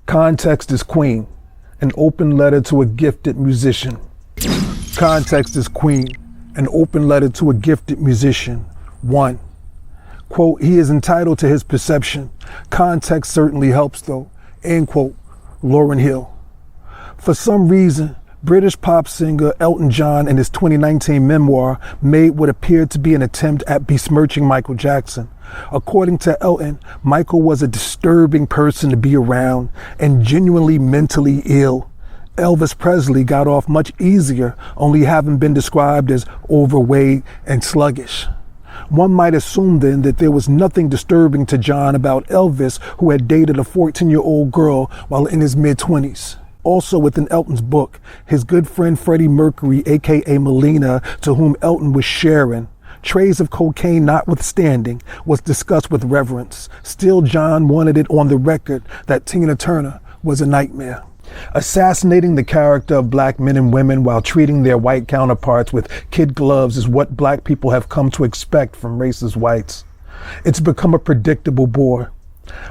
Context is queen, an open letter to a gifted musician. Context is queen, an open letter to a gifted musician. 1. Quote, he is entitled to his perception. Context certainly helps though. End quote. Lauryn Hill. For some reason, British pop singer Elton John in his 2019 memoir made what appeared to be an attempt at besmirching Michael Jackson. According to Elton, Michael was a disturbing person to be around and genuinely mentally ill. Elvis Presley got off much easier, only having been described as overweight and sluggish. One might assume then that there was nothing disturbing to John about Elvis, who had dated a 14-year-old girl while in his mid-20s. Also within Elton's book, his good friend Freddie Mercury, aka Melina, to whom Elton was sharing, trays of cocaine notwithstanding, was discussed with reverence. Still, John wanted it on the record that Tina Turner was a nightmare. Assassinating the character of black men and women while treating their white counterparts with kid gloves is what black people have come to expect from racist whites. It's become a predictable bore.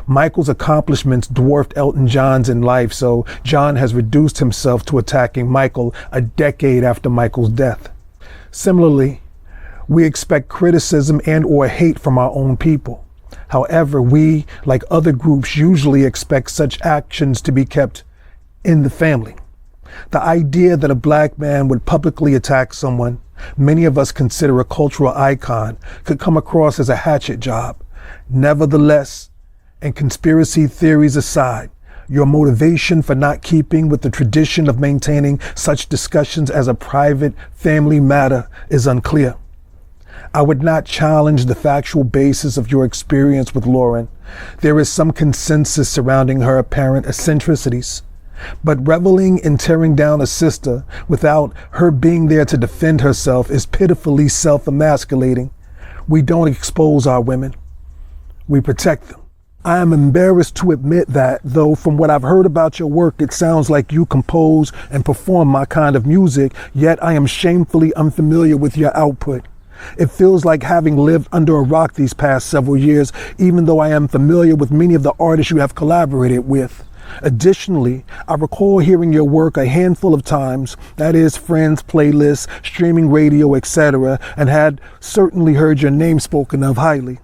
Michael's accomplishments dwarfed Elton John's in life, so John has reduced himself to attacking Michael a decade after Michael's death. Similarly, we expect criticism and or hate from our own people. However, we, like other groups, usually expect such actions to be kept in the family. The idea that a black man would publicly attack someone many of us consider a cultural icon could come across as a hatchet job. Nevertheless, and conspiracy theories aside, your motivation for not keeping with the tradition of maintaining such discussions as a private family matter is unclear. I would not challenge the factual basis of your experience with Lauren. There is some consensus surrounding her apparent eccentricities. But reveling in tearing down a sister without her being there to defend herself is pitifully self-emasculating. We don't expose our women. We protect them. I am embarrassed to admit that, though from what I've heard about your work, it sounds like you compose and perform my kind of music, yet I am shamefully unfamiliar with your output. It feels like having lived under a rock these past several years, even though I am familiar with many of the artists you have collaborated with. Additionally, I recall hearing your work a handful of times, that is, friends, playlists, streaming radio, etc., and had certainly heard your name spoken of highly.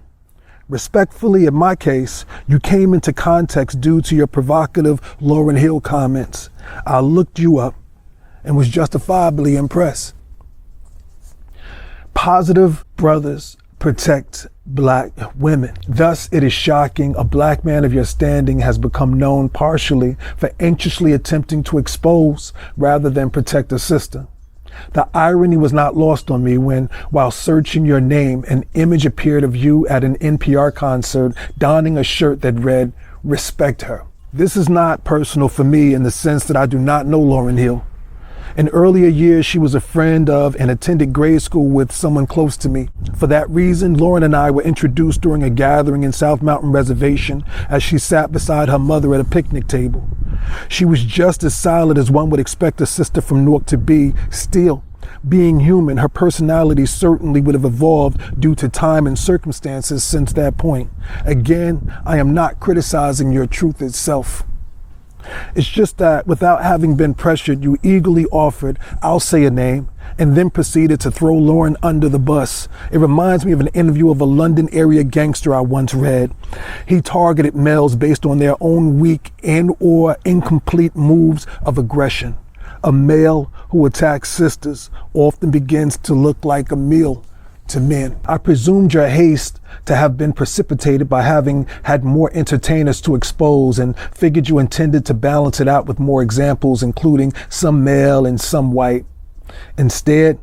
Respectfully, in my case, you came into context due to your provocative Lauryn Hill comments. I looked you up and was justifiably impressed. Positive brothers protect black women. Thus, it is shocking a black man of your standing has become known partially for anxiously attempting to expose rather than protect a sister. The irony was not lost on me when, while searching your name, an image appeared of you at an NPR concert donning a shirt that read, "Respect her." This is not personal for me in the sense that I do not know Lauryn Hill. In earlier years, she was a friend of and attended grade school with someone close to me. For that reason, Lauren and I were introduced during a gathering in South Mountain Reservation as she sat beside her mother at a picnic table. She was just as solid as one would expect a sister from Newark to be. Still, being human, her personality certainly would have evolved due to time and circumstances since that point. Again, I am not criticizing your truth itself. It's just that without having been pressured, you eagerly offered, "I'll say a name," and then proceeded to throw Lauren under the bus. It reminds me of an interview of a London area gangster I once read. He targeted males based on their own weak and or incomplete moves of aggression. A male who attacks sisters often begins to look like a meal to men. I presumed your haste to have been precipitated by having had more entertainers to expose and figured you intended to balance it out with more examples, including some male and some white. Instead,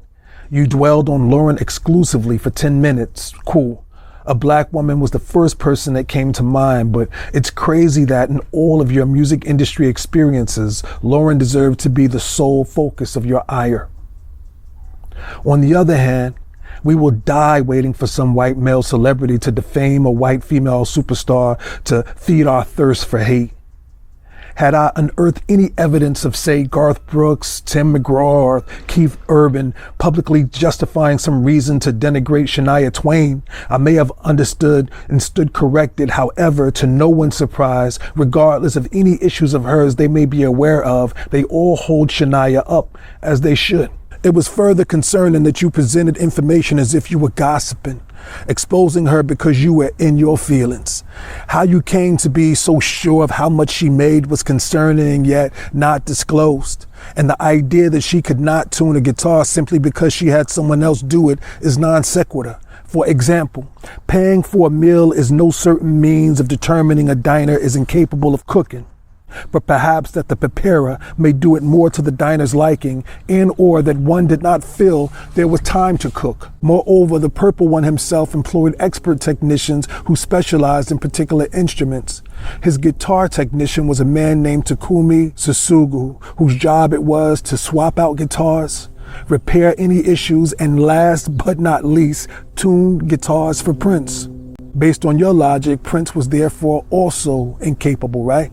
you dwelled on Lauren exclusively for 10 minutes. Cool. A black woman was the first person that came to mind, but it's crazy that in all of your music industry experiences, Lauren deserved to be the sole focus of your ire. On the other hand, we will die waiting for some white male celebrity to defame a white female superstar to feed our thirst for hate. Had I unearthed any evidence of, say, Garth Brooks, Tim McGraw, or Keith Urban publicly justifying some reason to denigrate Shania Twain, I may have understood and stood corrected. However, to no one's surprise, regardless of any issues of hers they may be aware of, they all hold Shania up, as they should. It was further concerning that you presented information as if you were gossiping, exposing her because you were in your feelings. How you came to be so sure of how much she made was concerning yet not disclosed. And the idea that she could not tune a guitar simply because she had someone else do it is non sequitur. For example, paying for a meal is no certain means of determining a diner is incapable of cooking, but perhaps that the preparer may do it more to the diner's liking, and or that one did not feel there was time to cook. Moreover, the Purple One himself employed expert technicians who specialized in particular instruments. His guitar technician was a man named Takumi Susugu, whose job it was to swap out guitars, repair any issues, and last but not least, tune guitars for Prince. Based on your logic, Prince was therefore also incapable, right?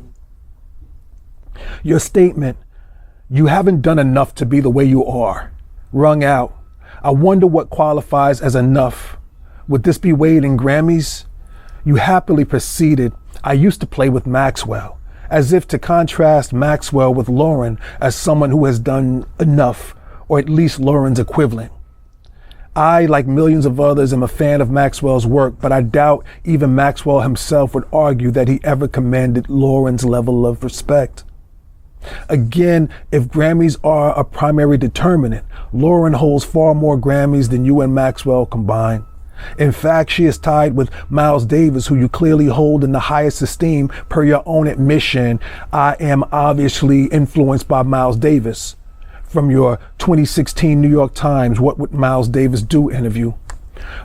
Your statement, "You haven't done enough to be the way you are," rung out. I wonder what qualifies as enough. Would this be weighed in Grammys? You happily proceeded, "I used to play with Maxwell," as if to contrast Maxwell with Lauren as someone who has done enough, or at least Lauren's equivalent. I, like millions of others, am a fan of Maxwell's work, but I doubt even Maxwell himself would argue that he ever commanded Lauren's level of respect. Again, if Grammys are a primary determinant, Lauren holds far more Grammys than you and Maxwell combined. In fact, she is tied with Miles Davis, who you clearly hold in the highest esteem per your own admission. I am obviously influenced by Miles Davis. From your 2016 New York Times "What Would Miles Davis Do" interview.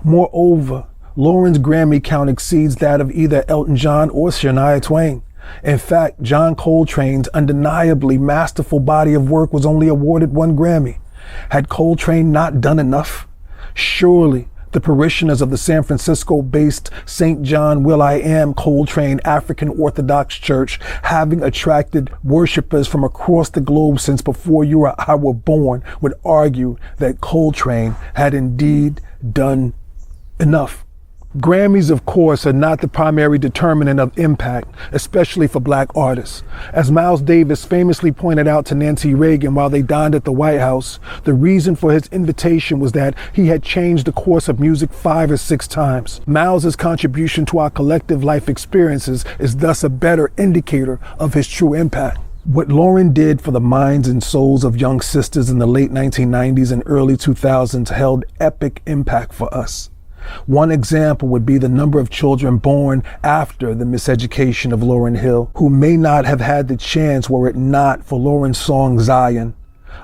Moreover, Lauren's Grammy count exceeds that of either Elton John or Shania Twain. In fact, John Coltrane's undeniably masterful body of work was only awarded 1 Grammy. Had Coltrane not done enough? Surely the parishioners of the San Francisco-based St. John Will.I.Am Coltrane African Orthodox Church, having attracted worshipers from across the globe since before you or I were born, would argue that Coltrane had indeed done enough. Grammys, of course, are not the primary determinant of impact, especially for Black artists. As Miles Davis famously pointed out to Nancy Reagan while they dined at the White House, the reason for his invitation was that he had changed the course of music 5 or 6 times. Miles's contribution to our collective life experiences is thus a better indicator of his true impact. What Lauren did for the minds and souls of young sisters in the late 1990s and early 2000s held epic impact for us. One example would be the number of children born after the miseducation of Lauryn Hill, who may not have had the chance were it not for Lauren's song Zion.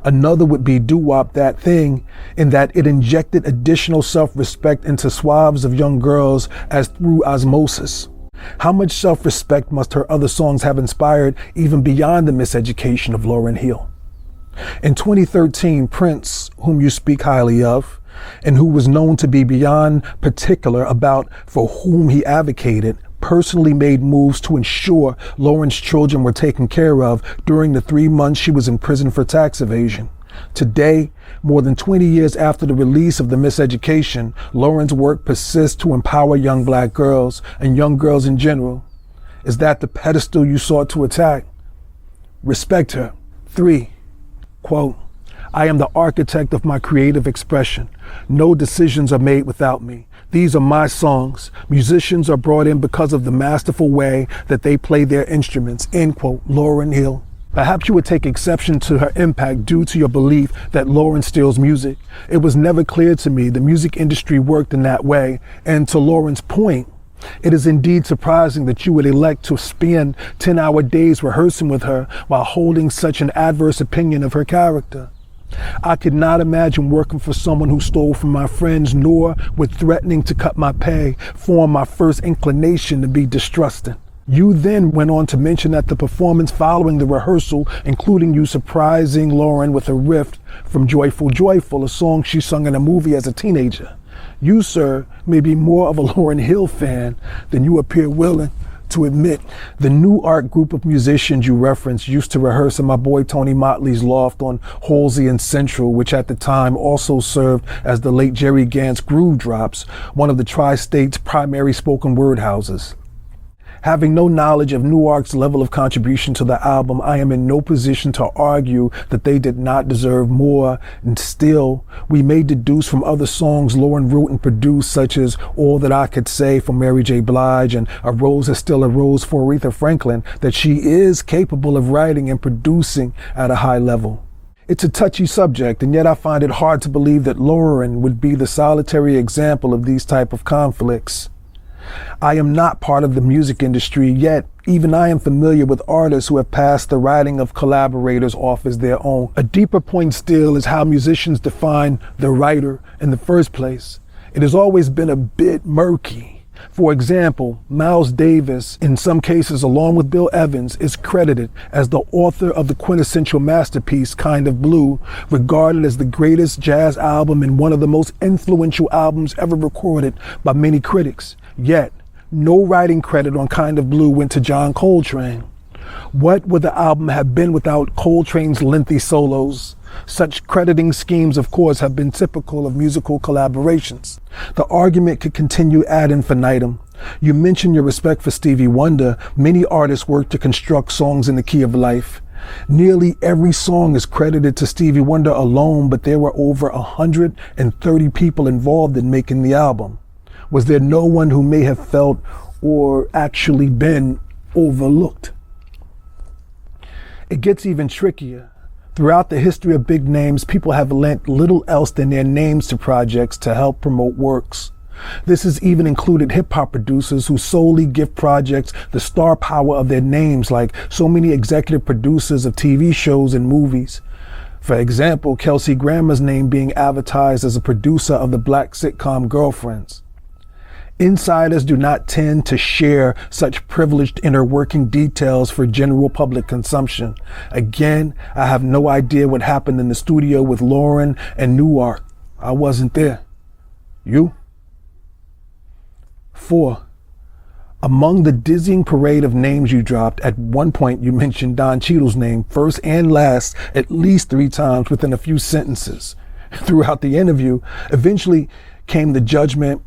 Another would be Doo-Wop That Thing, in that it injected additional self-respect into swaths of young girls as through osmosis. How much self-respect must her other songs have inspired even beyond the miseducation of Lauryn Hill? In 2013, Prince, whom you speak highly of, and who was known to be beyond particular about for whom he advocated, personally made moves to ensure Lauren's children were taken care of during the 3 months she was in prison for tax evasion. Today, more than 20 years after the release of The Miseducation, Lauren's work persists to empower young Black girls and young girls in general. Is that the pedestal you sought to attack? Respect her. 3, quote, "I am the architect of my creative expression. No decisions are made without me. These are my songs. Musicians are brought in because of the masterful way that they play their instruments," end quote, Lauryn Hill. Perhaps you would take exception to her impact due to your belief that Lauren steals music. It was never clear to me the music industry worked in that way. And to Lauren's point, it is indeed surprising that you would elect to spend 10-hour days rehearsing with her while holding such an adverse opinion of her character. I could not imagine working for someone who stole from my friends, nor would threatening to cut my pay form my first inclination to be distrusting. You then went on to mention that the performance following the rehearsal, including you surprising Lauren with a riff from Joyful Joyful, a song she sung in a movie as a teenager. You, sir, may be more of a Lauryn Hill fan than you appear willing to admit. The New Art group of musicians you referenced used to rehearse in my boy Tony Motley's loft on Halsey and Central, which at the time also served as the late Jerry Gant's Groove Drops, one of the tri-state's primary spoken word houses. Having no knowledge of New Art's level of contribution to the album, I am in no position to argue that they did not deserve more, and still, we may deduce from other songs Lauren wrote and produced, such as All That I Could Say for Mary J. Blige and A Rose Is Still a Rose for Aretha Franklin, that she is capable of writing and producing at a high level. It's a touchy subject, and yet I find it hard to believe that Lauren would be the solitary example of these type of conflicts. I am not part of the music industry, yet even I am familiar with artists who have passed the writing of collaborators off as their own. A deeper point still is how musicians define the writer in the first place. It has always been a bit murky. For example, Miles Davis, in some cases along with Bill Evans, is credited as the author of the quintessential masterpiece, Kind of Blue, regarded as the greatest jazz album and one of the most influential albums ever recorded by many critics. Yet, no writing credit on Kind of Blue went to John Coltrane. What would the album have been without Coltrane's lengthy solos? Such crediting schemes, of course, have been typical of musical collaborations. The argument could continue ad infinitum. You mentioned your respect for Stevie Wonder. Many artists work to construct songs in the key of life. Nearly every song is credited to Stevie Wonder alone, but there were over 130 people involved in making the album. Was there no one who may have felt or actually been overlooked? It gets even trickier. Throughout the history of big names, people have lent little else than their names to projects to help promote works. This has even included hip-hop producers who solely give projects the star power of their names, like so many executive producers of TV shows and movies. For example, Kelsey Grammer's name being advertised as a producer of the black sitcom Girlfriends. Insiders do not tend to share such privileged inner working details for general public consumption. Again, I have no idea what happened in the studio with Lauren and New Art. I wasn't there. You? 4. Among the dizzying parade of names you dropped, at one point you mentioned Don Cheadle's name first and last at least 3 times within a few sentences. Throughout the interview, eventually came the judgment,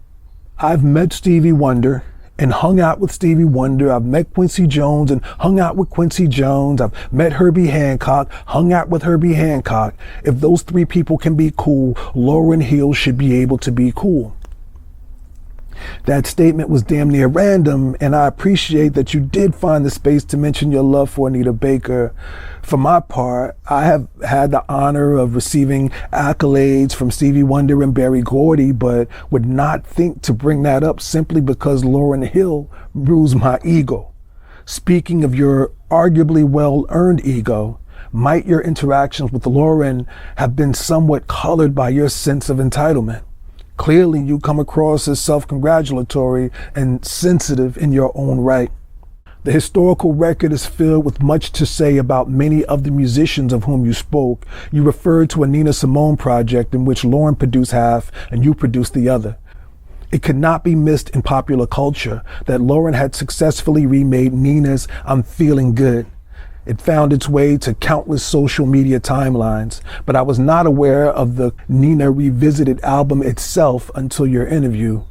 I've met Stevie Wonder and hung out with Stevie Wonder. I've met Quincy Jones and hung out with Quincy Jones. I've met Herbie Hancock, hung out with Herbie Hancock. If those 3 people can be cool, Lauryn Hill should be able to be cool. That statement was damn near random, and I appreciate that you did find the space to mention your love for Anita Baker. For my part, I have had the honor of receiving accolades from Stevie Wonder and Berry Gordy, but would not think to bring that up simply because Lauryn Hill bruised my ego. Speaking of your arguably well-earned ego, might your interactions with Lauryn have been somewhat colored by your sense of entitlement? Clearly, you come across as self-congratulatory and sensitive in your own right. The historical record is filled with much to say about many of the musicians of whom you spoke. You referred to a Nina Simone project in which Lauren produced half and you produced the other. It could not be missed in popular culture that Lauren had successfully remade Nina's I'm Feeling Good. It found its way to countless social media timelines, but I was not aware of the Nina Revisited album itself until your interview.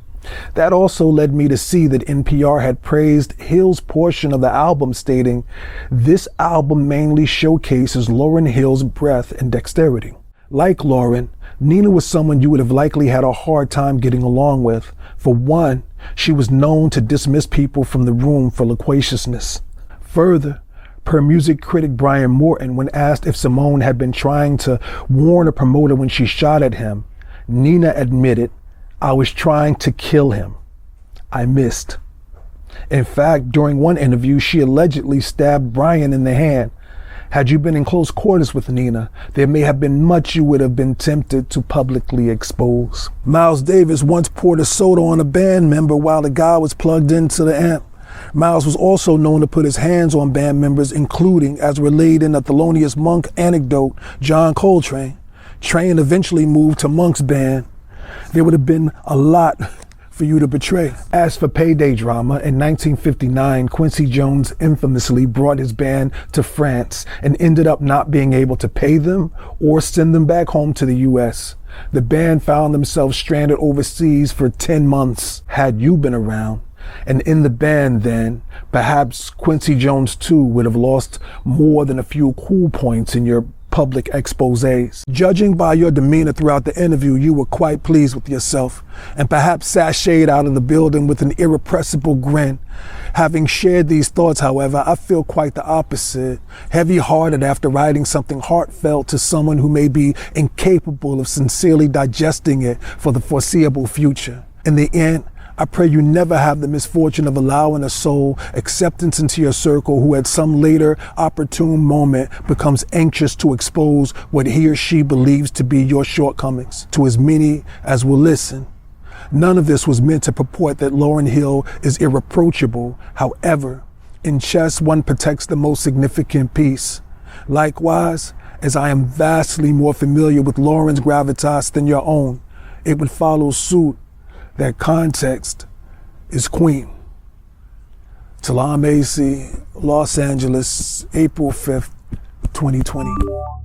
That also led me to see that NPR had praised Hill's portion of the album, stating, "This album mainly showcases Lauryn Hill's breadth and dexterity." Like Lauren, Nina was someone you would have likely had a hard time getting along with. For one, she was known to dismiss people from the room for loquaciousness. Further, per music critic Brian Morton, when asked if Simone had been trying to warn a promoter when she shot at him, Nina admitted, "I was trying to kill him. I missed." In fact, during one interview, she allegedly stabbed Brian in the hand. Had you been in close quarters with Nina, there may have been much you would have been tempted to publicly expose. Miles Davis once poured a soda on a band member while the guy was plugged into the amp. Miles was also known to put his hands on band members, including, as relayed in the Thelonious Monk anecdote, John Coltrane. Train eventually moved to Monk's band. There would have been a lot for you to betray. As for payday drama, in 1959, Quincy Jones infamously brought his band to France and ended up not being able to pay them or send them back home to the US. The band found themselves stranded overseas for 10 months. Had you been around and in the band then, perhaps Quincy Jones too would have lost more than a few cool points in your public exposés. Judging by your demeanor throughout the interview, you were quite pleased with yourself and perhaps sashayed out of the building with an irrepressible grin. Having shared these thoughts, however, I feel quite the opposite, heavy-hearted after writing something heartfelt to someone who may be incapable of sincerely digesting it for the foreseeable future. In the end, I pray you never have the misfortune of allowing a soul acceptance into your circle who at some later opportune moment becomes anxious to expose what he or she believes to be your shortcomings to as many as will listen. None of this was meant to purport that Lauryn Hill is irreproachable. However, in chess, one protects the most significant piece. Likewise, as I am vastly more familiar with Lauryn's gravitas than your own, it would follow suit that context is queen. Talam AC, Los Angeles, April 5th, 2020.